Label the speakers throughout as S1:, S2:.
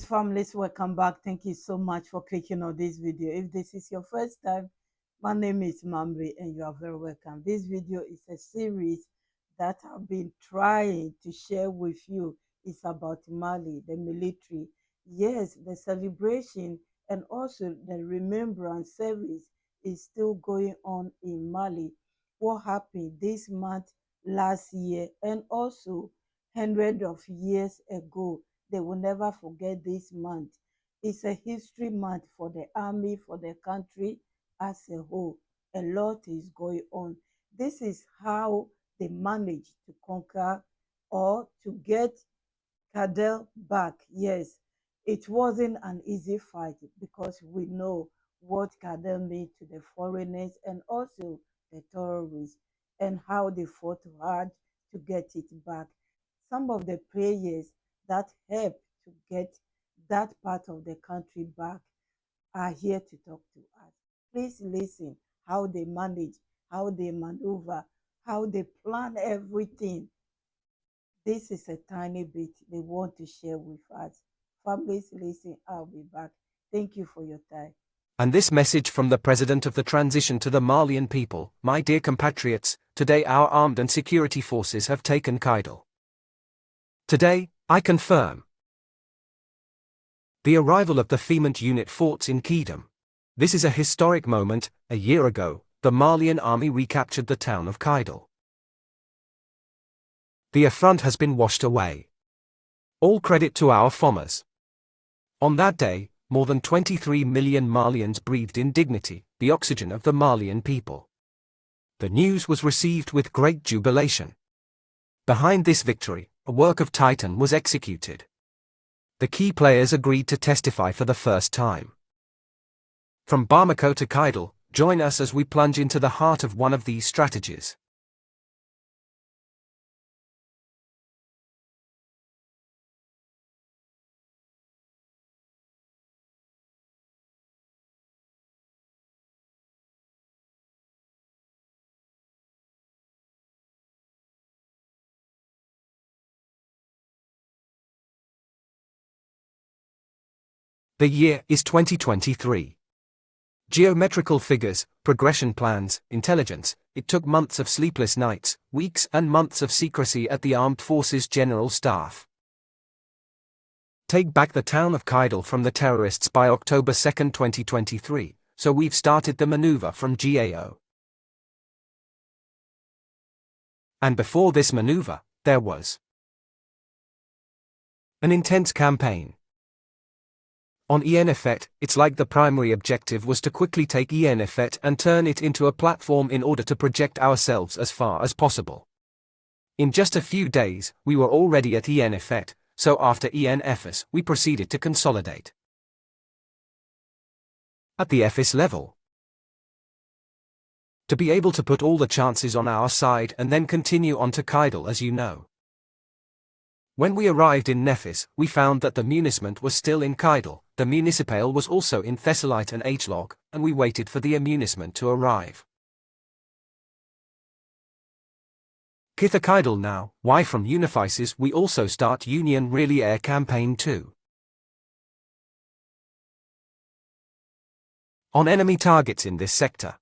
S1: families, welcome back. Thank you so much for clicking on this video. If this is your first time, my name is Mamri and you are very welcome. This video is a series that I've been trying to share with you. It's about Mali, the military. Yes, the celebration and also the remembrance service is still going on in Mali. What happened this month, last year, and also hundreds of years ago. They will never forget this month. It's a history month for the army, for the country as a whole. A lot is going on. This is how they managed to conquer or to get Kidal back. Yes, it wasn't an easy fight because we know what Kidal made to the foreigners and also the terrorists and how they fought hard to get it back. Some of the players that helped to get that part of the country back are here to talk to us. Please listen how they manage, how they maneuver, how they plan everything. This is a tiny bit they want to share with us. Families, listen, I'll be back. Thank you for your time.
S2: And this message from the President of the Transition to the Malian people: my dear compatriots, today our armed and security forces have taken Kidal. Today, I confirm the arrival of the FEMANT unit forts in Kidal. This is a historic moment. A year ago, the Malian army recaptured the town of Kidal. The affront has been washed away. All credit to our FOMAs. On that day, more than 23 million Malians breathed in dignity, the oxygen of the Malian people. The news was received with great jubilation. Behind this victory, a work of Titan was executed. The key players agreed to testify for the first time. From Bamako to Kidal, join us as we plunge into the heart of one of these strategies. The year is 2023. Geometrical figures, progression plans, intelligence. It took months of sleepless nights, weeks and months of secrecy at the Armed Forces General Staff. Take back the town of Kidal from the terrorists by October 2, 2023, so we've started the maneuver from GAO. And before this maneuver, there was an intense campaign. On ENFET, it's like the primary objective was to quickly take ENFET and turn it into a platform in order to project ourselves as far as possible. In just a few days, we were already at ENFET, so after ENFS, we proceeded to consolidate. At the FS level, to be able to put all the chances on our side and then continue on to Kidal, as you know. When we arrived in Nephis, we found that the municipial was still in Kidal, the municipal was also in Thessalite and Hlog, and we waited for the municipial to arrive. Kitha Kidal now, why from Unifices we also start Union Really Air campaign too. On enemy targets in this sector.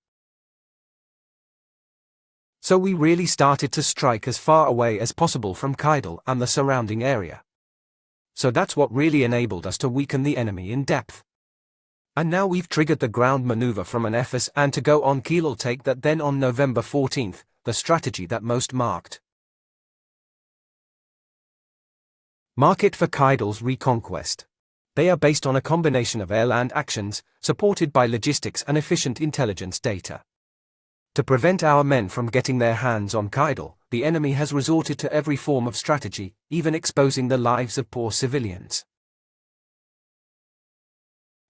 S2: So we really started to strike as far away as possible from Kidal and the surrounding area. So that's what really enabled us to weaken the enemy in depth. And now we've triggered the ground maneuver from an FS and to go on Kidal take that then on November 14th, the strategy that most marked. Market for Kidal's reconquest. They are based on a combination of air-land actions, supported by logistics and efficient intelligence data. To prevent our men from getting their hands on Kidal, the enemy has resorted to every form of strategy, even exposing the lives of poor civilians.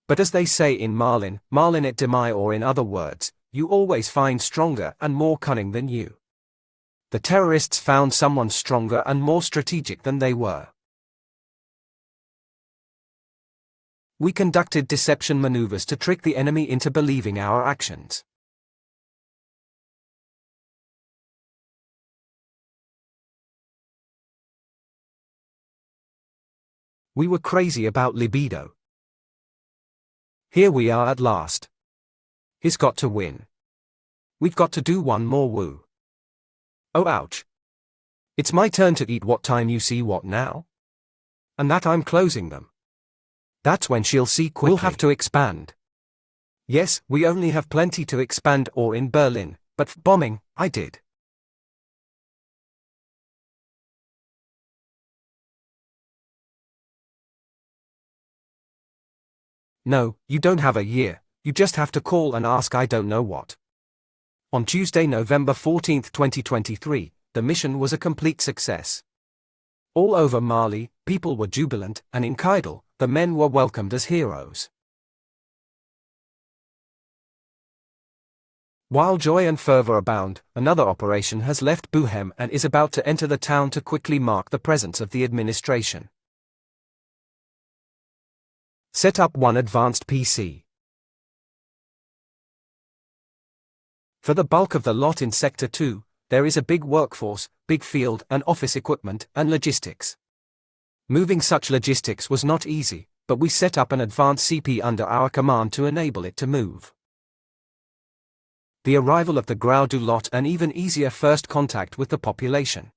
S2: But as they say in Marlin et demai, or in other words, you always find stronger and more cunning than you. The terrorists found someone stronger and more strategic than they were. We conducted deception maneuvers to trick the enemy into believing our actions. We were crazy about libido. Here we are at last. He's got to win. We've got to do one more woo. Oh ouch. It's my turn to eat. What time you see what now? And that I'm closing them. That's when she'll see quickly. We'll have to expand. Yes, we only have plenty to expand or in Berlin, but bombing, I did. No, you don't have a year, you just have to call and ask I don't know what. On Tuesday, November 14, 2023, the mission was a complete success. All over Mali, people were jubilant, and in Kidal, the men were welcomed as heroes. While joy and fervor abound, another operation has left Bohem and is about to enter the town to quickly mark the presence of the administration. Set up one advanced PC. For the bulk of the lot in Sector 2, there is a big workforce, big field and office equipment and logistics. Moving such logistics was not easy, but we set up an advanced CP under our command to enable it to move. The arrival of the Grau du Lot and even easier first contact with the population.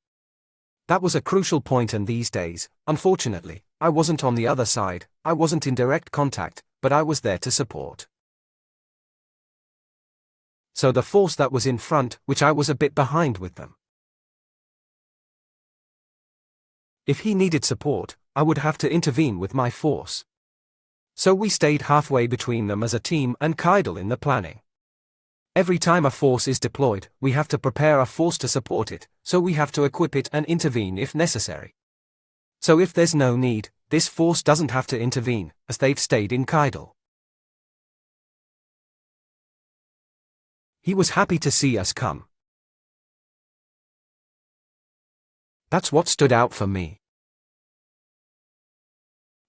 S2: That was a crucial point, and these days, unfortunately, I wasn't on the other side, I wasn't in direct contact, but I was there to support. So the force that was in front, which I was a bit behind with them. If he needed support, I would have to intervene with my force. So we stayed halfway between them as a team and Kidal in the planning. Every time a force is deployed, we have to prepare a force to support it, so we have to equip it and intervene if necessary. So if there's no need, this force doesn't have to intervene, as they've stayed in Kidal. He was happy to see us come. That's what stood out for me.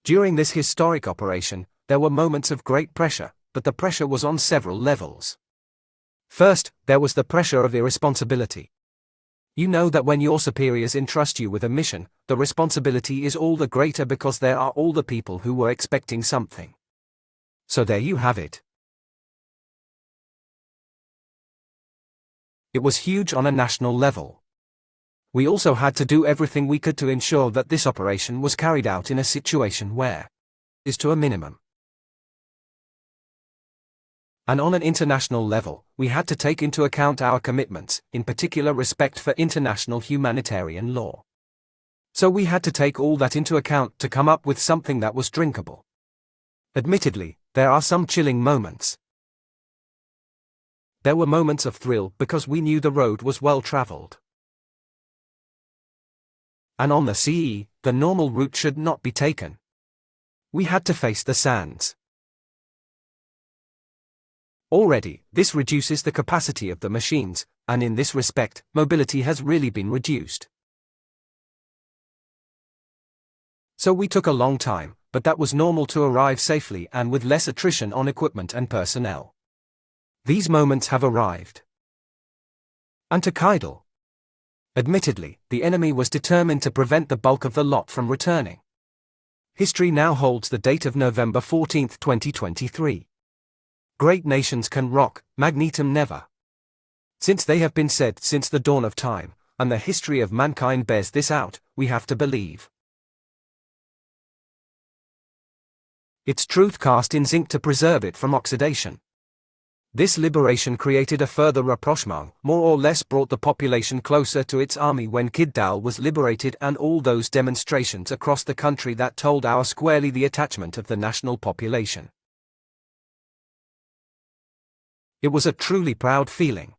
S2: During this historic operation, there were moments of great pressure, but the pressure was on several levels. First, there was the pressure of irresponsibility. You know that when your superiors entrust you with a mission, the responsibility is all the greater because there are all the people who were expecting something. So there you have it. It was huge on a national level. We also had to do everything we could to ensure that this operation was carried out in a situation where is to a minimum. And on an international level, we had to take into account our commitments, in particular respect for international humanitarian law. So we had to take all that into account to come up with something that was drinkable. Admittedly, there are some chilling moments. There were moments of thrill because we knew the road was well traveled. And on the CE, the normal route should not be taken. We had to face the sands. Already, this reduces the capacity of the machines, and in this respect, mobility has really been reduced. So we took a long time, but that was normal to arrive safely and with less attrition on equipment and personnel. These moments have arrived. And to Kidal. Admittedly, the enemy was determined to prevent the bulk of the lot from returning. History now holds the date of November 14, 2023. Great nations can rock, magnetum never. Since they have been said since the dawn of time, and the history of mankind bears this out, we have to believe. Its truth cast in zinc to preserve it from oxidation. This liberation created a further rapprochement, more or less brought the population closer to its army when Kidal was liberated, and all those demonstrations across the country that told our squarely the attachment of the national population. It was a truly proud feeling.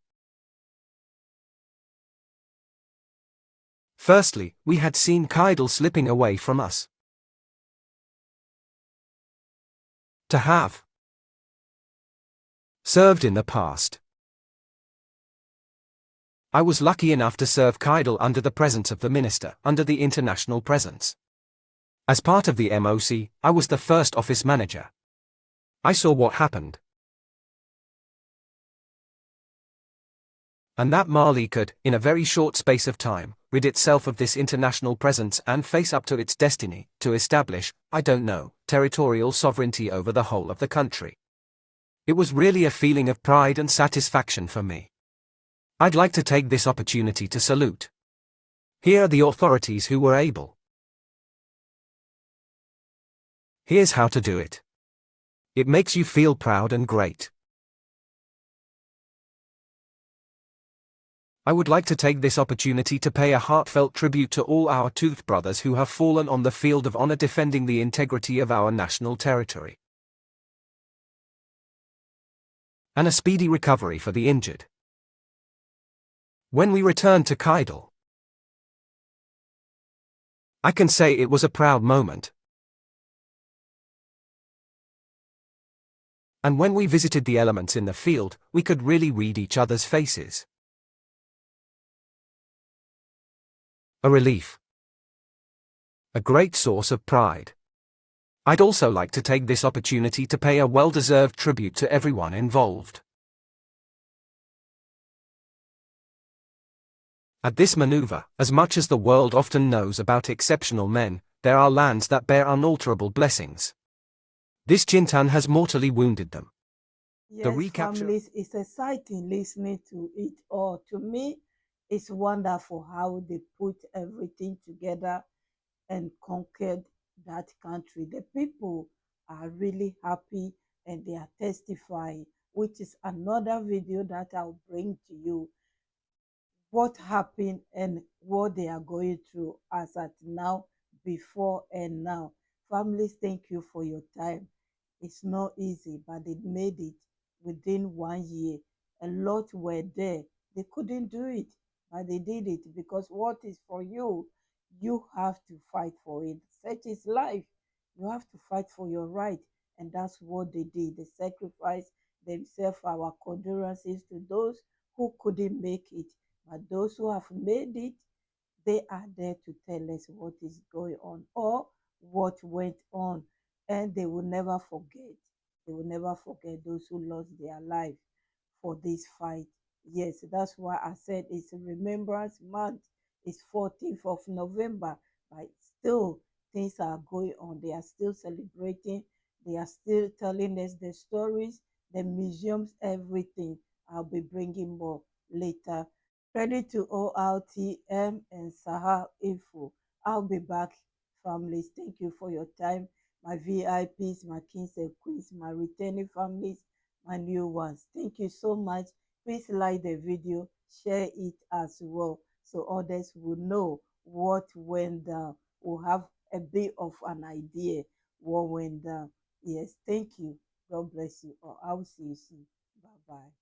S2: Firstly, we had seen Kidal slipping away from us. To have served in the past. I was lucky enough to serve Kidal under the presence of the minister, under the international presence. As part of the MOC, I was the first office manager. I saw what happened. And that Mali could, in a very short space of time, rid itself of this international presence and face up to its destiny, to establish, I don't know, territorial sovereignty over the whole of the country. It was really a feeling of pride and satisfaction for me. I'd like to take this opportunity to salute. Here are the authorities who were able. Here's how to do it. It makes you feel proud and great. I would like to take this opportunity to pay a heartfelt tribute to all our toothed brothers who have fallen on the field of honor defending the integrity of our national territory. And a speedy recovery for the injured. When we returned to Kidal, I can say it was a proud moment. And when we visited the elements in the field, we could really read each other's faces. A relief. A great source of pride. I'd also like to take this opportunity to pay a well-deserved tribute to everyone involved. At this maneuver, as much as the world often knows about exceptional men, there are lands that bear unalterable blessings. This Chintan has mortally wounded them. The
S1: Yes,
S2: recapture.
S1: families, it's exciting listening to it all. To me, it's wonderful how they put everything together and conquered that country. The people are really happy and they are testifying, which is another video that I'll bring to you. What happened and what they are going through as at now, before and now. Families, thank you for your time. It's not easy, but they made it within 1 year. A lot were there. They couldn't do it, but they did it because what is for you, you have to fight for it. Such is life. You have to fight for your right. And that's what they did. They sacrificed themselves. Our condolences to those who couldn't make it. But those who have made it, they are there to tell us what is going on or what went on. And they will never forget. They will never forget those who lost their life for this fight. Yes, that's why I said it's a remembrance month. It's 14th of November, but still things are going on. They are still celebrating. They are still telling us the stories, the museums, everything. I'll be bringing more later. Credit to ORTM and Sahar Info. I'll be back, families. Thank you for your time. My VIPs, my kings and queens, my returning families, my new ones. Thank you so much. Please like the video, share it as well so others will know what went down. Will have a bit of an idea what went down. Yes, thank you. God bless you. Or I'll see you soon. Bye bye.